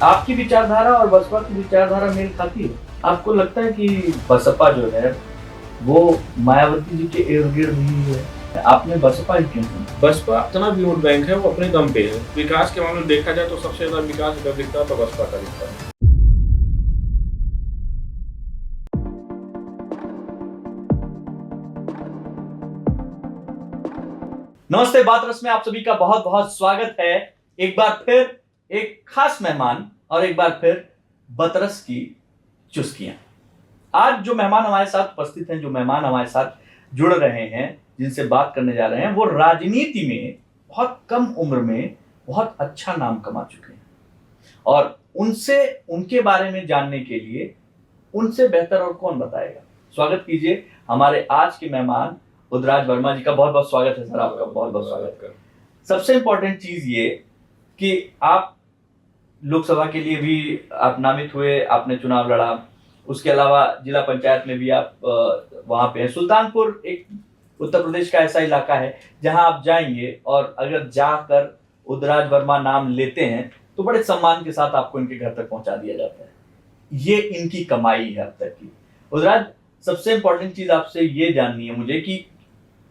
आपकी विचारधारा और बसपा की विचारधारा मेल खाती है? आपको लगता है कि बसपा जो है वो मायावती जी के इर्द गिर्द ही है? आपने बसपा ही क्यों चुना? बसपा इतना भी वोट बैंक है, वो अपने दम पे है। विकास के मामले में देखा जाए तो सबसे ज्यादा विकास अगर दिखता है तो बसपा का दिखता है। नमस्ते, बात रस में आप सभी का बहुत बहुत स्वागत है। एक बार फिर एक खास मेहमान और एक बार फिर बतरस की चुस्कियां। आज जो मेहमान हमारे साथ उपस्थित हैं, जो मेहमान हमारे साथ जुड़ रहे हैं, जिनसे बात करने जा रहे हैं, वो राजनीति में बहुत कम उम्र में बहुत अच्छा नाम कमा चुके हैं और उनसे उनके बारे में जानने के लिए उनसे बेहतर और कौन बताएगा। स्वागत कीजिए हमारे आज के मेहमान उदराज वर्मा जी का। बहुत बहुत स्वागत है सर, आपका बहुत बहुत स्वागत है। सबसे इंपॉर्टेंट चीज ये कि आप लोकसभा के लिए भी आप नामित हुए, आपने चुनाव लड़ा, उसके अलावा जिला पंचायत में भी आप वहां पे हैं। सुल्तानपुर एक उत्तर प्रदेश का ऐसा इलाका है जहां आप जाएंगे और अगर जाकर उदराज वर्मा नाम लेते हैं तो बड़े सम्मान के साथ आपको इनके घर तक पहुंचा दिया जाता है। ये इनकी कमाई है अब तक की। उदराज, सबसे इंपॉर्टेंट चीज आपसे ये जाननी है मुझे कि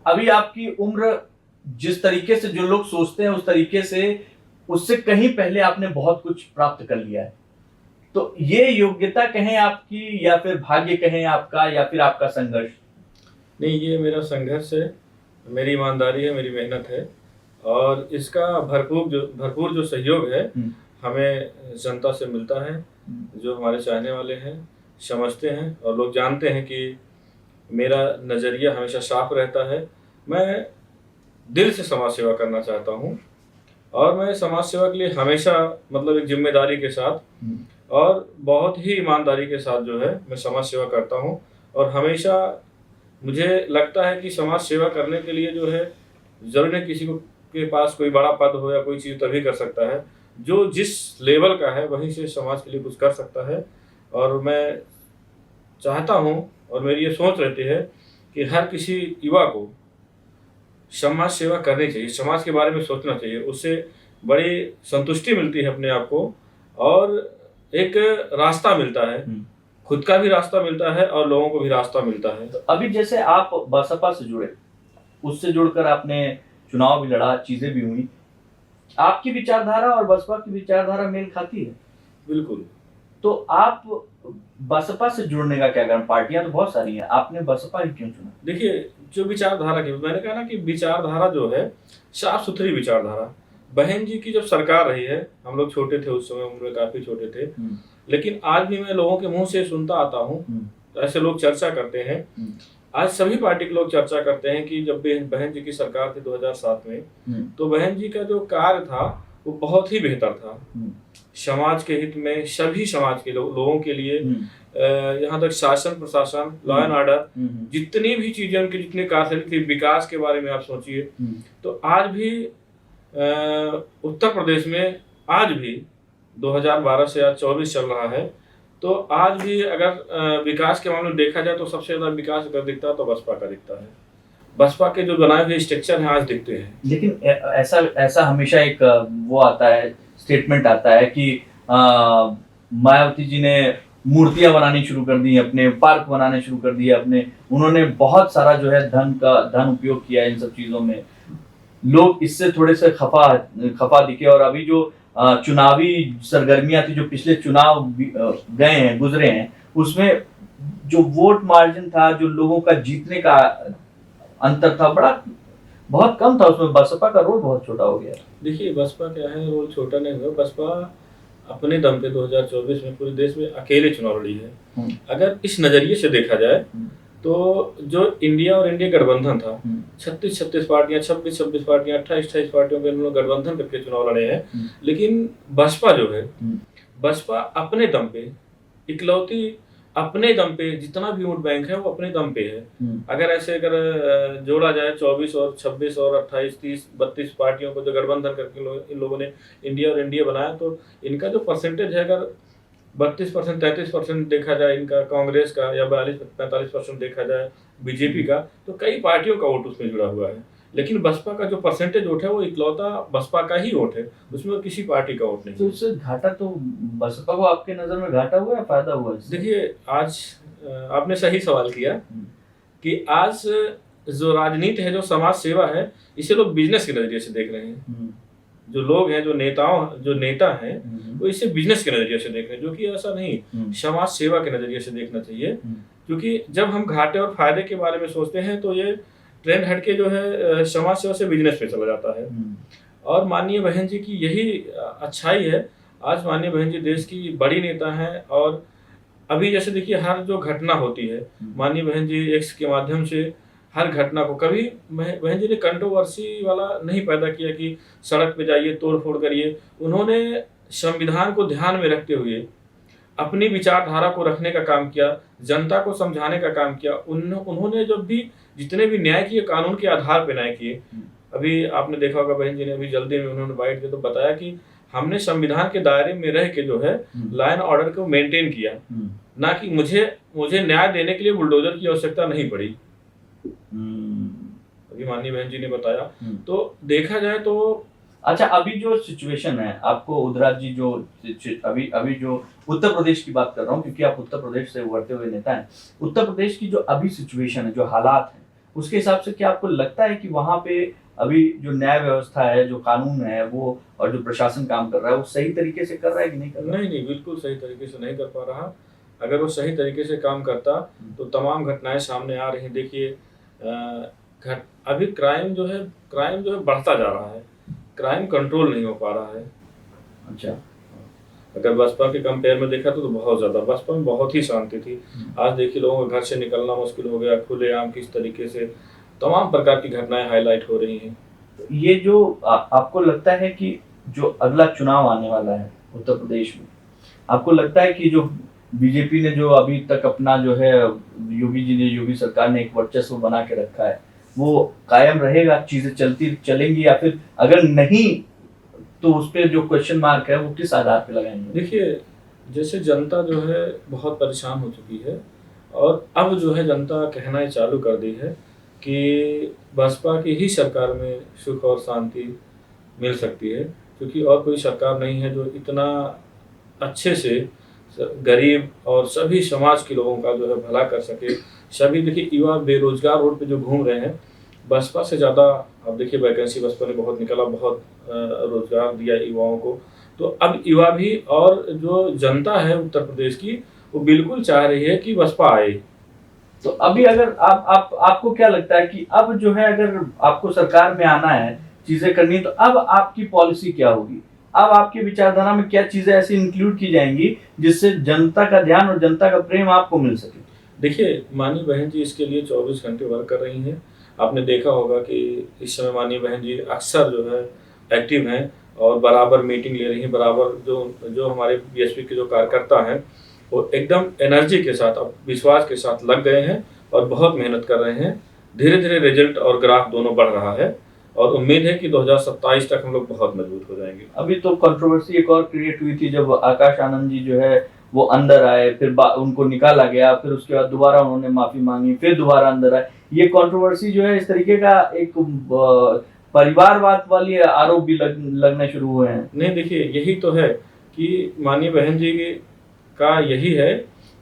अभी आपकी उम्र जिस तरीके से जो लोग सोचते हैं उस तरीके से उससे कहीं पहले आपने बहुत कुछ प्राप्त कर लिया है। तो ये योग्यता कहें आपकी या फिर भाग्य कहें आपका या फिर आपका संघर्ष? नहीं, ये मेरा संघर्ष है, मेरी ईमानदारी है, मेरी मेहनत है और इसका भरपूर जो सहयोग है हमें जनता से मिलता है। जो हमारे चाहने वाले हैं, समझते हैं और लोग जानते हैं कि मेरा नज़रिया हमेशा साफ रहता है। मैं दिल से समाज सेवा करना चाहता हूँ और मैं समाज सेवा के लिए हमेशा मतलब एक जिम्मेदारी के साथ और बहुत ही ईमानदारी के साथ जो है मैं समाज सेवा करता हूँ। और हमेशा मुझे लगता है कि समाज सेवा करने के लिए जो है ज़रूरी नहीं किसी को के पास कोई बड़ा पद हो या कोई चीज़ तभी कर सकता है। जो जिस लेवल का है वहीं से समाज के लिए कुछ कर सकता है। और मैं चाहता हूँ और मेरी ये सोच रहती है कि हर किसी युवा को समाज सेवा करनी चाहिए, समाज के बारे में सोचना चाहिए। उससे बड़ी संतुष्टि मिलती है अपने आप को और एक रास्ता मिलता है, खुद का भी रास्ता मिलता है और लोगों को भी रास्ता मिलता है। तो अभी जैसे आप बसपा से जुड़े, उससे जुड़कर आपने चुनाव भी लड़ा, चीजें भी हुई, आपकी विचारधारा और बसपा की विचारधारा मेल खाती है? बिल्कुल। तो आप बसपा से जुड़ने का क्या कारण? पार्टियां तो बहुत सारी हैं, आपने बसपा ही क्यों चुना? देखिए, जो विचारधारा की मैंने कहा ना कि विचारधारा जो है साफ सुथरी विचारधारा। बहन जी की जब सरकार रही है, हम लोग छोटे थे उस समय, उम्र में काफी छोटे थे, लेकिन आज भी मैं लोगों के मुंह से सुनता आता हूँ, ऐसे लोग चर्चा करते हैं। आज सभी पार्टी के लोग चर्चा करते हैं कि जब बहन जी की सरकार थी 2007 में, तो बहन जी का जो कार्य था वो बहुत ही बेहतर था। समाज के हित में, सभी समाज के लोगों के लिए, यहाँ तक शासन प्रशासन, लॉ एंड ऑर्डर, जितनी भी चीजें उनकी जितनी कार्यशैली थी, विकास के बारे में आप सोचिए। तो आज भी उत्तर प्रदेश में आज भी 2012 से आज 24 चल रहा है, तो आज भी अगर विकास के मामले में देखा जाए तो सबसे ज्यादा विकास अगर दिखता है तो बसपा का दिखता है। बसपा के जो बनाए हुए स्ट्रक्चर हैं आज दिखते हैं। लेकिन ऐसा हमेशा एक वो आता है, स्टेटमेंट आता है कि मायावती जी ने मूर्तियां बनानी शुरू कर दी, अपने पार्क बनाने शुरू कर दिए, अपने उन्होंने बहुत सारा जो है धन उपयोग किया इन सब चीजों में। लोग इससे थोड़े से खफा दिखे और अभी जो चुनावी सरगर्मियां थी, जो पिछले चुनाव गए हैं, गुजरे हैं, उसमें जो वोट मार्जिन था, जो लोगों का जीतने का अंतर था, बहुत कम था। उसमें बसपा का रोल बहुत छोटा हो गया। देखिए, बसपा क्या है, रोल छोटा नहीं हुआ। बसपा अपने दम पे 2024 में पूरे देश में अकेले चुनाव लड़ी है। अगर इस नजरिए से देखा जाए तो जो इंडिया और इंडिया गठबंधन था, 36 पार्टियां, 26 पार्टियां, 28 पार्टियों के लोग गठबंधन करके चुनाव लड़े हैं। लेकिन बसपा जो है, बसपा अपने दम पे, इकलौती अपने दम पे, जितना भी वोट बैंक है वो अपने दम पे है। अगर जोड़ा जाए 24 और 26 और 28, 30, 32 पार्टियों को जो गठबंधन करके इन लोगों ने इंडिया और इंडिया बनाया, तो इनका जो परसेंटेज है, अगर 32%, 33% देखा जाए इनका कांग्रेस का, या 42-45% देखा जाए बीजेपी का, तो कई पार्टियों का वोट उसमें जुड़ा हुआ है। लेकिन बसपा का जो परसेंटेज वोट है वो इकलौता बसपा का ही वोट है, उसमें किसी पार्टी का वोट नहीं तो है। इससे घाटा तो बसपा को आपके नजर में घाटा हुआ या फायदा हुआ इससे? देखिए आज आपने सही सवाल किया कि आज जो राजनीति है, जो समाज सेवा है, इसे लोग बिजनेस के नजरिए से देख रहे हैं। जो लोग हैं, जो नेता हैं, वो इसे बिजनेस के नजरिए से देख रहे हैं, जो कि ऐसा नहीं, समाज सेवा के नजरिए से देखना चाहिए। क्योंकि जब हम घाटे और फायदे के बारे में सोचते हैं तो ये ट्रेंड हटके जो है समाज सेवा से बिजनेस पे चला जाता है। और माननीय बहन जी की यही अच्छाई है। आज माननीय बहन जी देश की बड़ी नेता हैं और अभी जैसे देखिए हर जो घटना होती है, माननीय बहन जी एक्स के माध्यम से हर घटना को, कभी बहन जी ने कंट्रोवर्सी वाला नहीं पैदा किया कि सड़क पे जाइए तोड़ फोड़ करिए। उन्होंने संविधान को ध्यान में रखते हुए अपनी विचारधारा को रखने का काम किया, जनता को समझाने का काम किया। उन्होंने जब भी जितने भी न्याय किए, कानून के आधार पर न्याय किए। अभी आपने देखा होगा बहन जी ने अभी जल्दी में उन्होंने बाइट दिया तो बताया कि हमने संविधान के दायरे में रह के जो है लॉ एंड ऑर्डर को मेंटेन किया, ना कि मुझे न्याय देने के लिए बुलडोजर की आवश्यकता नहीं पड़ी। अभी माननीय बहन जी ने बताया। तो देखा जाए तो अच्छा, अभी जो सिचुएशन है, आपको उदराज जी जो अभी जो उत्तर प्रदेश की बात कर रहा हूँ क्योंकि आप उत्तर प्रदेश से उभरते हुए नेता हैं, उत्तर प्रदेश की जो अभी सिचुएशन है, जो हालात है, उसके हिसाब से क्या आपको लगता है कि वहां पे अभी जो न्याय व्यवस्था है, जो कानून है वो, और जो प्रशासन काम कर रहा है वो सही तरीके से कर रहा है कि नहीं कर रहा है? नहीं, बिल्कुल सही तरीके से नहीं कर पा रहा। अगर वो सही तरीके से काम करता तो तमाम घटनाएं सामने आ रही। देखिए अभी क्राइम जो है बढ़ता जा रहा है, क्राइम कंट्रोल नहीं हो पा रहा है। अच्छा, अगर बसपा के कंपेयर में देखा तो बहुत ज्यादा, बसपा में बहुत ही शांति थी। आज देखिए लोगों का घर से निकलना मुश्किल हो गया, खुलेआम किस तरीके से तमाम प्रकार की घटनाएं हाईलाइट हो रही हैं। ये जो आपको लगता है कि जो अगला चुनाव आने वाला है उत्तर प्रदेश में, आपको लगता है कि जो बीजेपी ने जो अभी तक अपना जो है योगी सरकार ने एक वर्चस्व बना के रखा है, वो कायम रहेगा, चीजें चलेंगी, या फिर अगर नहीं तो उस पर जो क्वेश्चन मार्क है वो किस आधार पे लगाएंगे? देखिए जैसे जनता जो है बहुत परेशान हो चुकी है और अब जो है जनता कहना चालू कर दी है कि बसपा की ही सरकार में सुख और शांति मिल सकती है, क्योंकि और कोई सरकार नहीं है जो इतना अच्छे से गरीब और सभी समाज के लोगों का जो है भला कर सके। सभी देखिए युवा बेरोजगार रोड पे जो घूम रहे हैं, बसपा से ज़्यादा अब देखिए वैकेंसी बसपा ने बहुत निकाला, बहुत रोजगार दिया युवाओं को। तो अब युवा भी और जो जनता है उत्तर प्रदेश की वो बिल्कुल चाह रही है कि बसपा आए। तो अभी अगर आपको क्या लगता है कि अब जो है अगर आपको सरकार में आना है, चीजें करनी, तो अब आपकी पॉलिसी क्या होगी? अब आपकी विचारधारा में क्या चीजें ऐसी इंक्लूड की जाएंगी जिससे जनता का ध्यान और जनता का प्रेम आपको मिल सके? देखिए माननीय बहन जी इसके लिए 24 घंटे वर्क कर रही हैं। आपने देखा होगा कि इस समय माननीय बहन जी अक्सर जो है एक्टिव हैं और बराबर मीटिंग ले रही हैं। बराबर जो हमारे बीएसपी के जो कार्यकर्ता हैं वो एकदम एनर्जी के साथ, अब विश्वास के साथ लग गए हैं और बहुत मेहनत कर रहे हैं। धीरे धीरे रिजल्ट और ग्राफ दोनों बढ़ रहा है और उम्मीद है कि 2027 तक हम लोग बहुत मजबूत हो जाएंगे। अभी तो कंट्रोवर्सी एक और क्रिएट हुई थी जब आकाश आनंद जी जो है वो अंदर आए, फिर उनको निकाला गया, फिर उसके बाद दोबारा उन्होंने माफी मांगी, फिर दोबारा अंदर आए। ये कंट्रोवर्सी जो है इस तरीके का एक परिवारवाद वाली आरोप भी लगने शुरू हुए हैं। नहीं, देखिए यही तो है कि माननीय बहन जी का यही है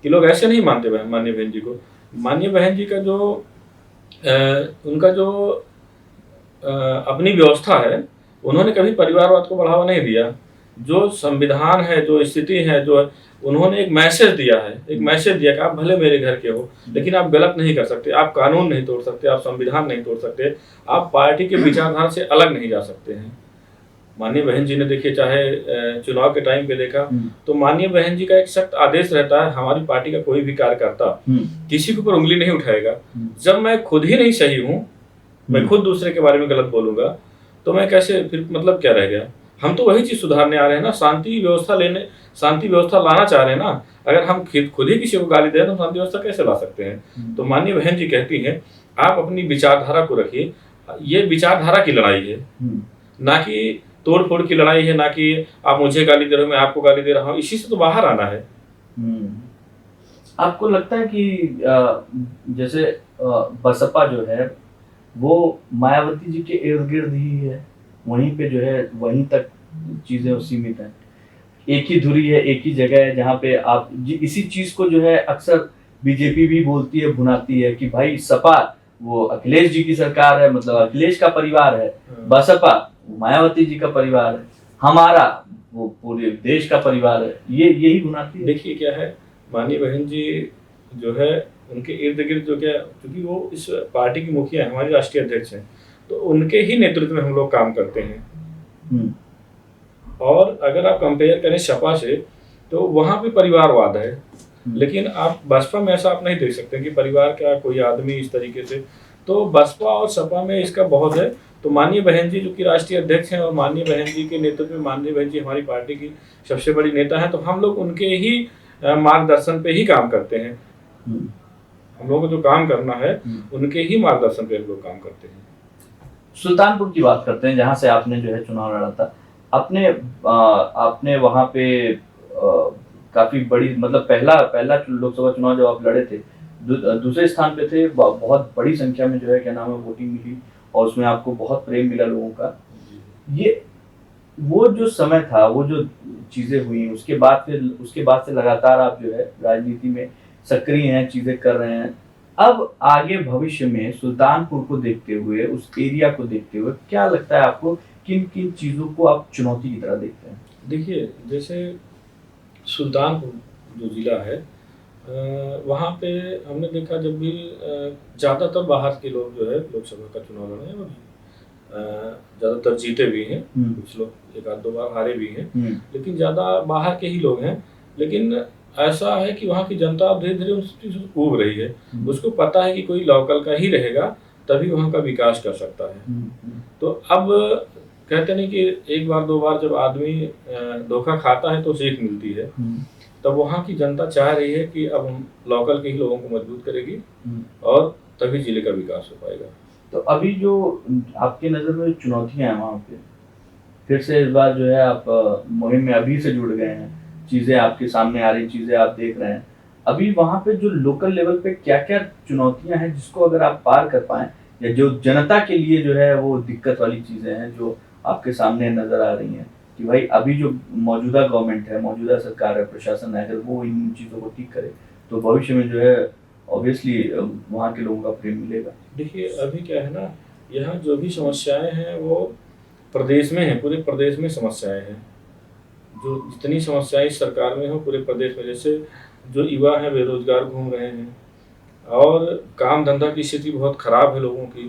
कि लोग ऐसे नहीं मानते माननीय बहन जी को। माननीय बहन जी का जो उनका जो अपनी व्यवस्था है, उन्होंने कभी परिवारवाद को बढ़ावा नहीं दिया। जो संविधान है, जो स्थिति है, जो उन्होंने एक मैसेज दिया है, एक मैसेज दिया कि आप भले मेरे घर के हो लेकिन आप गलत नहीं कर सकते, आप कानून नहीं तोड़ सकते, आप संविधान नहीं तोड़ सकते, आप पार्टी के विचारधारा से अलग नहीं जा सकते हैं। माननीय बहन जी ने देखिए चाहे चुनाव के टाइम पे देखा तो माननीय बहन जी का एक सख्त आदेश रहता है, हमारी पार्टी का कोई भी कार्यकर्ता किसी के ऊपर उंगली नहीं उठाएगा। जब मैं खुद ही नहीं सही हूँ, मैं खुद दूसरे के बारे में गलत बोलूंगा तो मैं कैसे, फिर मतलब क्या रह गया? हम तो वही चीज सुधारने आ रहे हैं ना, शांति व्यवस्था लाना चाह रहे हैं ना। अगर हम खुद ही किसी को गाली दे तो शांति व्यवस्था कैसे ला सकते हैं? तो माननीय बहन जी कहती हैं आप अपनी विचारधारा को रखिए, ये विचारधारा की लड़ाई है, ना कि तोड़ फोड़ की लड़ाई है, ना कि आप मुझे गाली दे रहे हो मैं आपको गाली दे रहा हूँ। इसी से तो बाहर आना है। आपको लगता है कि जैसे बसपा जो है वो मायावती जी के इर्द गिर्द ही है, वहीं पे जो है वहीं तक चीजें सीमित हैं। एक ही धुरी है, एक ही जगह है जहाँ पे आप इसी चीज को जो है अक्सर बीजेपी भी बोलती है, भुनाती है कि भाई सपा वो अखिलेश जी की सरकार है, मतलब अखिलेश का परिवार है, बसपा वो मायावती जी का परिवार है, हमारा वो पूरे देश का परिवार है, ये यही भुनाती है। देखिए क्या है, माननीय बहन जी जो है उनके इर्द गिर्द जो क्या, क्योंकि वो इस पार्टी की मुखिया है, हमारी राष्ट्रीय अध्यक्ष हैं, तो उनके ही नेतृत्व में हम लोग काम करते हैं। और अगर आप कंपेयर करें सपा से, तो वहाँ पे परिवारवाद है, लेकिन आप बसपा में ऐसा आप नहीं देख सकते कि परिवार का कोई आदमी इस तरीके से। तो बसपा और सपा में इसका बहुत है। तो माननीय बहन जी जो कि राष्ट्रीय अध्यक्ष हैं, और माननीय बहन जी के नेतृत्व में माननीय बहन जी हमारी पार्टी की सबसे बड़ी नेता हैं, तो हम लोग उनके ही मार्गदर्शन पे ही काम करते हैं। हम लोगों को जो काम करना है उनके ही मार्गदर्शन पे हम लोग काम करते हैं। सुल्तानपुर की बात करते हैं, जहाँ से आपने जो है चुनाव लड़ा था। आपने वहाँ पे काफी बड़ी, मतलब पहला लोकसभा चुनाव जब आप लड़े थे, दूसरे स्थान पे थे, बहुत बड़ी संख्या में जो है क्या नाम है वोटिंग मिली, और उसमें आपको बहुत प्रेम मिला लोगों का। ये वो जो समय था, वो जो चीजें हुई, उसके बाद से लगातार आप जो है राजनीति में सक्रिय हैं, चीजें कर रहे हैं। अब आगे भविष्य में सुल्तानपुर को देखते हुए, उस एरिया को देखते हुए, क्या लगता है आपको, किन किन चीजों को आप चुनौती की तरह देखते हैं? देखिए, जैसे सुल्तानपुर जो जिला है, वहाँ पे हमने देखा जब भी ज़्यादातर बाहर के लोग जो है लोकसभा का चुनाव लड़े हैं, और ज़्यादातर जीते भी हैं, कुछ लोग एक आध दो बार हारे भी हैं, लेकिन ज़्यादा बाहर के ही लोग हैं। लेकिन ऐसा है कि वहाँ की जनता अब धीरे धीरे उस चीज़ को ऊब रही है, उसको पता है कि कोई लोकल का ही रहेगा तभी वहाँ का विकास कर सकता है। तो अब कहते नहीं कि एक बार दो बार जब आदमी धोखा खाता है तो सीख मिलती है, तब वहाँ की जनता चाह रही है कि अब हम लोकल के ही लोगों को मजबूत करेगी, और तभी जिले का विकास हो पाएगा। तो अभी जो आपकी नज़र में चुनौतियां हैं वहाँ पे, फिर से इस बार जो है आप मुहिम में अभी से जुड़ गए हैं, चीज़ें आपके सामने आ रही, चीज़ें आप देख रहे हैं, अभी वहाँ पे जो लोकल लेवल पे क्या क्या चुनौतियां हैं जिसको अगर आप पार कर पाएं, या जो जनता के लिए जो है वो दिक्कत वाली चीज़ें हैं जो आपके सामने नज़र आ रही हैं, कि भाई अभी जो मौजूदा गवर्नमेंट है, मौजूदा सरकार है, प्रशासन है, अगर वो इन चीज़ों को ठीक करे तो भविष्य में जो है ऑब्वियसली वहाँ के लोगों का प्रेम मिलेगा। देखिए, अभी क्या है ना, यहाँ जो भी समस्याएं हैं वो प्रदेश में हैं, पूरे प्रदेश में समस्याएं हैं। जो जितनी समस्याएं इस सरकार में हो पूरे प्रदेश में, जैसे जो युवा हैं बेरोजगार घूम रहे हैं, और काम धंधा की स्थिति बहुत खराब है लोगों की,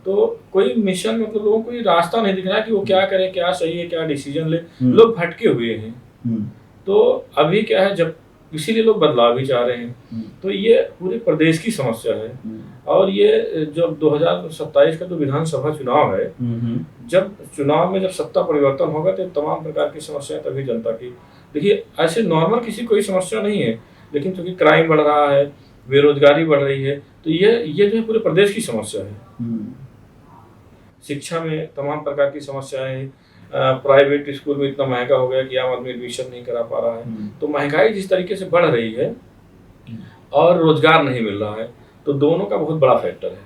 तो कोई मिशन, मतलब लोगों को कोई रास्ता नहीं दिख रहा कि वो क्या करें, क्या सही है, क्या डिसीजन ले, लोग भटके हुए हैं। तो अभी क्या है, जब इसीलिए लोग बदलाव भी चाह रहे हैं, तो ये पूरे प्रदेश की समस्या है। और ये जब 2027 का जो विधानसभा चुनाव है, जब चुनाव में जब सत्ता परिवर्तन होगा तो तमाम प्रकार की समस्याएं तभी जनता की। देखिए, ऐसे नॉर्मल किसी कोई समस्या नहीं है, लेकिन चूंकि क्राइम बढ़ रहा है, बेरोजगारी बढ़ रही है, तो ये जो है पूरे प्रदेश की समस्या है। शिक्षा में तमाम प्रकार की समस्याएं हैं, प्राइवेट स्कूल में इतना महंगा हो गया कि आम आदमी एडमिशन नहीं करा पा रहा है। तो महंगाई जिस तरीके से बढ़ रही है और रोजगार नहीं मिल रहा है, तो दोनों का बहुत बड़ा फैक्टर है।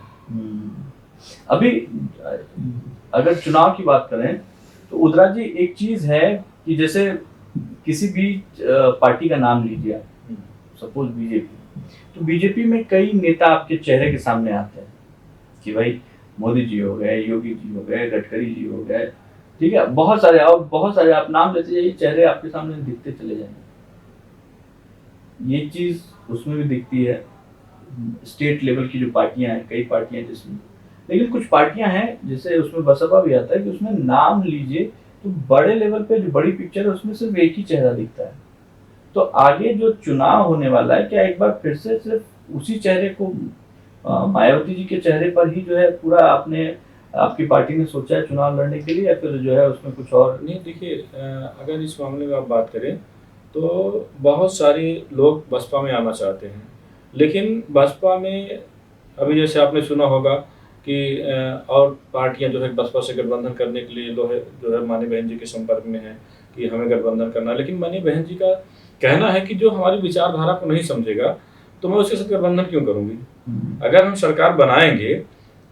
अभी अगर चुनाव की बात करें तो उदरा जी, एक चीज है कि जैसे किसी भी पार्टी का नाम लीजिए आप, सपोज बीजेपी, तो बीजेपी में कई नेता आपके चेहरे के सामने आते हैं कि भाई मोदी जी हो गए, योगी जी हो गए, गडकरी जी हो गए, ठीक है, बहुत सारे आप नाम लेते जाइए, चेहरे आपके सामने दिखते चले जाएंगे। ये चीज उसमें भी दिखती है। स्टेट लेवल की जो पार्टियां हैं, कई पार्टियां जिसमें, लेकिन कुछ पार्टियां हैं जैसे उसमें बसपा भी आता है कि उसमें नाम लीजिए तो बड़े लेवल पे जो बड़ी पिक्चर है उसमें सिर्फ एक ही चेहरा दिखता है। तो आगे जो चुनाव होने वाला है, क्या एक बार फिर से सिर्फ उसी चेहरे को, मायावती जी के चेहरे पर ही जो है पूरा आपकी पार्टी ने सोचा है चुनाव लड़ने के लिए, या फिर जो है उसमें कुछ और? नहीं, देखिए, अगर इस मामले में आप बात करें तो बहुत सारे लोग बसपा में आना चाहते हैं, लेकिन बसपा में अभी जैसे आपने सुना होगा कि और पार्टियां जो है बसपा से गठबंधन करने के लिए जो है माननीय बहन जी के संपर्क में है कि हमें गठबंधन करना है। लेकिन माननीय बहन जी का कहना है कि जो हमारी विचारधारा को नहीं समझेगा तो मैं उसके साथ गठबंधन क्यों करूंगी। अगर हम सरकार बनाएंगे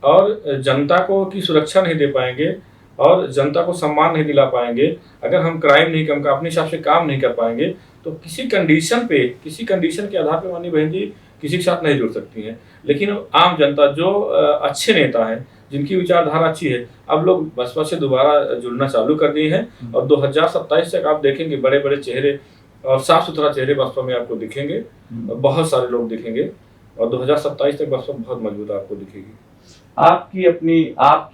और जनता को की सुरक्षा नहीं दे पाएंगे और जनता को सम्मान नहीं दिला पाएंगे, अगर हम क्राइम नहीं कम का अपने हिसाब से काम नहीं कर पाएंगे, तो किसी कंडीशन के आधार पर माननीय बहन जी किसी के साथ नहीं जुड़ सकती हैं। लेकिन आम जनता जो अच्छे नेता हैं, जिनकी विचारधारा अच्छी है, अब लोग बसपा से दोबारा जुड़ना चालू कर दिए हैं और 2027 तक आप देखेंगे बड़े बड़े चेहरे और साफ सुथरा चेहरे बसपा में आपको दिखेंगे और बहुत सारे लोग दिखेंगे और 2027 तक बसपा बहुत मजबूत आपको दिखेगी। आपकी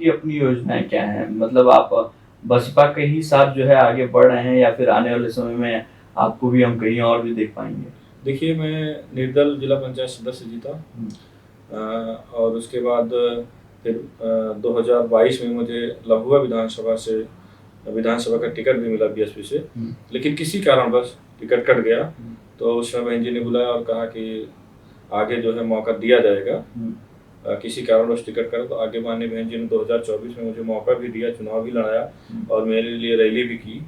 अपनी योजनाएं क्या हैं? मतलब आप बसपा के ही साथ जो है आगे बढ़ रहे हैं या फिर आने वाले समय में आपको भी हम कहीं और भी देख पाएंगे? देखिए, मैं निर्दल जिला पंचायत सदस्य जीता और उसके बाद फिर 2022 में मुझे लम्बुआ विधानसभा का टिकट भी मिला बीएसपी से, लेकिन किसी कारणवश टिकट कट गया। तो उसमें बहन जी ने बुलाया और कहा कि आगे जो है मौका दिया जाएगा, किसी कारणवश टिकट करा। तो आगे माननीय बहन जी ने 2024 में मुझे मौका भी दिया, चुनाव भी लड़ाया और मेरे लिए रैली भी की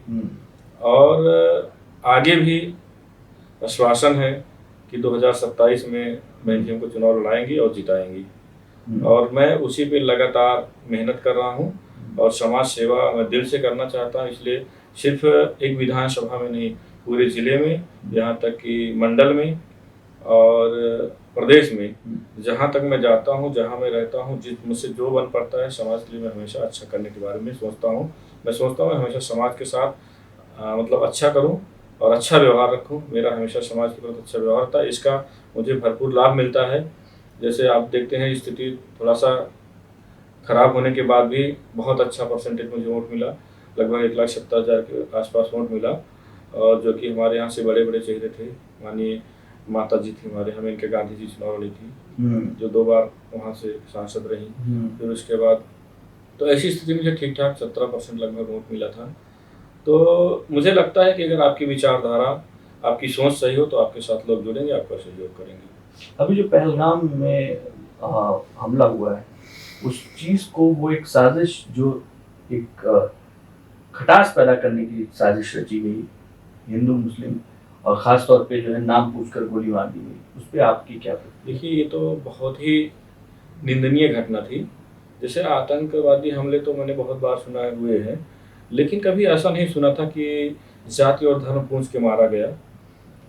और आगे भी आश्वासन है कि 2027 में बहन जी हमको चुनाव लड़ाएंगी और जिताएंगी और मैं उसी पे लगातार मेहनत कर रहा हूँ और समाज सेवा मैं दिल से करना चाहता हूँ। इसलिए सिर्फ एक विधानसभा में नहीं, पूरे जिले में, यहाँ तक कि मंडल में और प्रदेश में, जहाँ तक मैं जाता हूँ, जहाँ मैं रहता हूँ, मुझसे जो बन पड़ता है समाज के लिए मैं हमेशा अच्छा करने के बारे में सोचता हूँ। मैं सोचता हूँ मैं हमेशा समाज के साथ मतलब अच्छा करूँ और अच्छा व्यवहार रखूँ। मेरा हमेशा समाज के प्रति अच्छा व्यवहार था, इसका मुझे भरपूर लाभ मिलता है। जैसे आप देखते हैं स्थिति थोड़ा सा खराब होने के बाद भी बहुत अच्छा परसेंटेज मुझे वोट मिला, लगभग 1,70,000 के आसपास वोट मिला और जो कि हमारे यहाँ से बड़े बड़े चेहरे थे। माननीय माता जी थी हमारे, हमें इनके गांधी जी चुनाव लड़ी थी, जो 2 बार वहाँ से सांसद रही। फिर उसके बाद तो ऐसी स्थिति में मुझे ठीक ठाक 17% लगभग वोट मिला था। तो मुझे लगता है कि अगर आपकी विचारधारा, आपकी सोच सही हो तो आपके साथ लोग जुड़ेंगे, आपका सहयोग करेंगे। अभी जो पहलगाम में हमला हुआ है, उस चीज को वो एक साजिश, जो एक खटास पैदा करने की साजिश रची गई, हिंदू मुस्लिम और खास तौर पे जो है नाम पूछकर गोली मार दी गई, उस पर आपकी क्या प्रतिक्रिया? देखिए, ये तो बहुत ही निंदनीय घटना थी। जैसे आतंकवादी हमले तो मैंने बहुत बार सुना हुए हैं, लेकिन कभी ऐसा नहीं सुना था कि जाति और धर्म पूछ के मारा गया।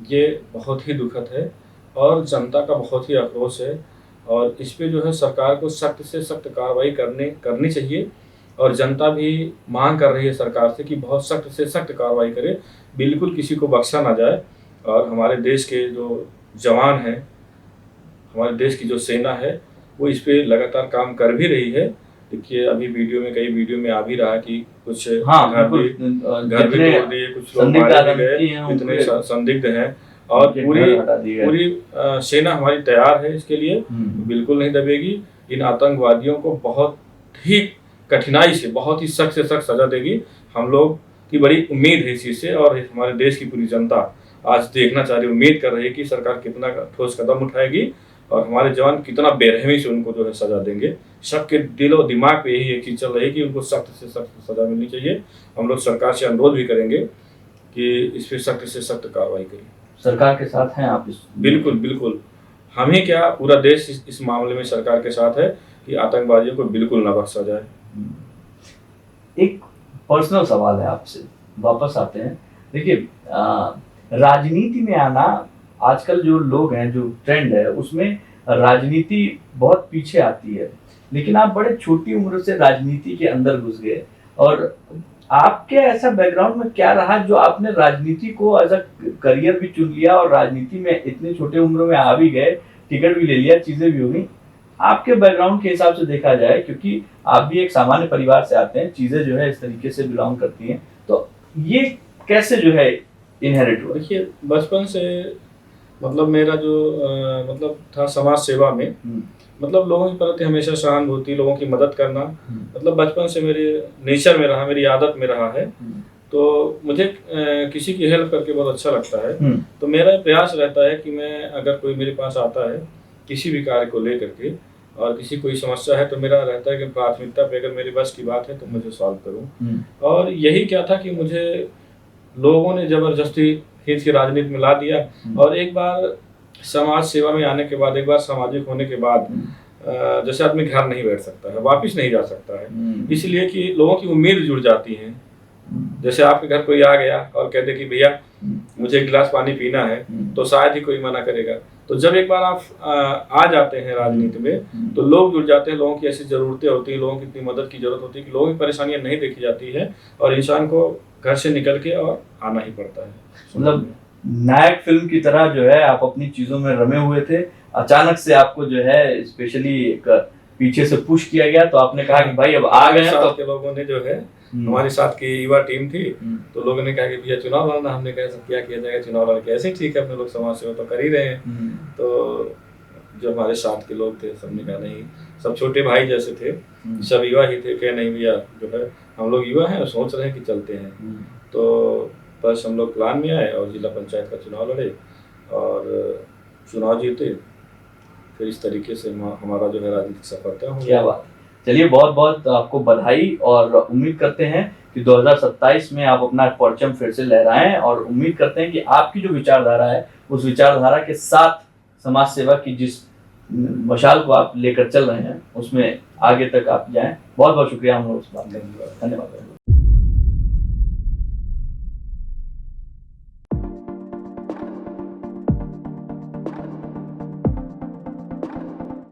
ये बहुत ही दुखद है और जनता का बहुत ही आक्रोश है और इस पे जो है सरकार को सख्त से सख्त कार्रवाई करनी चाहिए और जनता भी मांग कर रही है सरकार से कि बहुत सख्त से सख्त कार्रवाई करे, बिल्कुल किसी को बख्शा ना जाए। और हमारे देश के जो जवान हैं, हमारे देश की जो सेना है, वो इस पे लगातार काम कर भी रही है। देखिए, अभी कई वीडियो में आ भी रहा कि कुछ घर भी तोड़ दिए, कुछ लोग मारे भी गए, इतने संदिग्ध हैं और पूरी सेना हमारी तैयार है इसके लिए, बिल्कुल नहीं दबेगी। इन आतंकवादियों को बहुत ही कठिनाई से, बहुत ही सख्त से सख्त सजा देगी। हम लोग की बड़ी उम्मीद है इस चीज से और हमारे देश की पूरी जनता आज देखना चाह रही, उम्मीद कर रही है कि सरकार कितना ठोस कदम उठाएगी और हमारे जवान कितना बेरहमी से उनको जो है सजा देंगे। सबके दिल और दिमाग पे यही एक चीज चल रही है कि उनको सख्त से सख्त सजा मिलनी चाहिए। हम लोग सरकार से अनुरोध भी करेंगे कि इस पे सख्त से सख्त कार्रवाई करें। सरकार के साथ हैं आप इस? बिल्कुल, हम ही क्या, पूरा देश इस मामले में सरकार के साथ है कि आतंकवादियों को बिल्कुल ना बख्शा जाए। एक पर्सनल सवाल है आपसे, वापस आते हैं। देखिए, राजनीति में आना, आजकल जो लोग हैं, जो ट्रेंड है, उसमें राजनीति बहुत पीछे आती है, लेकिन आप बड़े छोटी उम्र से राजनीति के अंदर घुस गए और आपके ऐसा बैकग्राउंड में क्या रहा जो आपने राजनीति को एज अ करियर भी चुन लिया और राजनीति में इतने छोटे उम्र में आ भी गए, टिकट भी ले लिया, चीजें भी हो गई? आपके बैकग्राउंड के हिसाब से देखा जाए, क्योंकि आप भी एक सामान्य परिवार से आते हैं, चीजें जो है इस तरीके से बिलोंग करती हैं, तो ये कैसे जो है इनहेरिट हुआ? देखिए, बचपन से मतलब मेरा जो मतलब था समाज सेवा में, मतलब लोगों के प्रति हमेशा सहानुभूति, लोगों की मदद करना, मतलब बचपन से मेरे नेचर में रहा, मेरी आदत में रहा है। तो मुझे किसी की हेल्प करके बहुत अच्छा लगता है। तो मेरा प्रयास रहता है कि मैं, अगर कोई मेरे पास आता है किसी भी कार्य को लेकर के और किसी कोई समस्या है, तो मेरा रहता है कि प्राथमिकता पे अगर मेरे बस की बात है तो मुझे सॉल्व करूं। और यही क्या था कि मुझे लोगों ने जबरदस्ती खींच के राजनीति में ला दिया और एक बार समाज सेवा में आने के बाद, एक बार सामाजिक होने के बाद जैसे आदमी घर नहीं बैठ सकता है, वापिस नहीं जा सकता है, इसलिए कि लोगों की उम्मीद जुड़ जाती है। जैसे आपके घर कोई आ गया और कहते कि भैया मुझे एक गिलास पानी पीना है, तो शायद ही कोई मना करेगा। तो जब एक बार आप आ जाते हैं राजनीति में, तो लोग जुड़ जाते हैं, लोगों की ऐसी ज़रूरतें होती हैं, लोगों की इतनी मदद की ज़रूरत होती है कि लोगों की परेशानियां नहीं देखी जाती है और इंसान को घर से निकल के और आना ही पड़ता है। मतलब नायक फिल्म की तरह जो है आप अपनी चीजों में रमे हुए थे, अचानक से आपको जो है स्पेशली एक पीछे से पुश किया गया, तो आपने कहा कि भाई अब आ गए हैं। तो के लोगों ने जो है, हमारे साथ की युवा टीम थी, तो लोगों ने कहा कि भैया चुनाव लड़ना। हमने कहा सब क्या किया जाएगा, चुनाव लड़ के ऐसे ही ठीक है, अपने लोग समाज सेवा तो कर ही रहे हैं। तो जो हमारे साथ के लोग थे सबने कहा नहीं, सब छोटे भाई जैसे थे, सब युवा ही थे, कहे नहीं भैया जो है हम लोग युवा हैं और सोच रहे हैं कि चलते हैं। तो बस हम लोग प्लान में आए और जिला पंचायत का चुनाव लड़े और चुनाव जीते। फिर इस तरीके से हमारा जो है राजनीतिक सफलता हो। क्या बात। चलिए बहुत बहुत आपको बधाई और उम्मीद करते हैं कि 2027 में आप अपना परचम फिर से लहराएं, और उम्मीद करते हैं कि आपकी जो विचारधारा है उस विचारधारा के साथ समाज सेवा की जिस मशाल को आप लेकर चल रहे हैं उसमें आगे तक आप जाएं। बहुत बहुत शुक्रिया हम लोग इस बात का। धन्यवाद।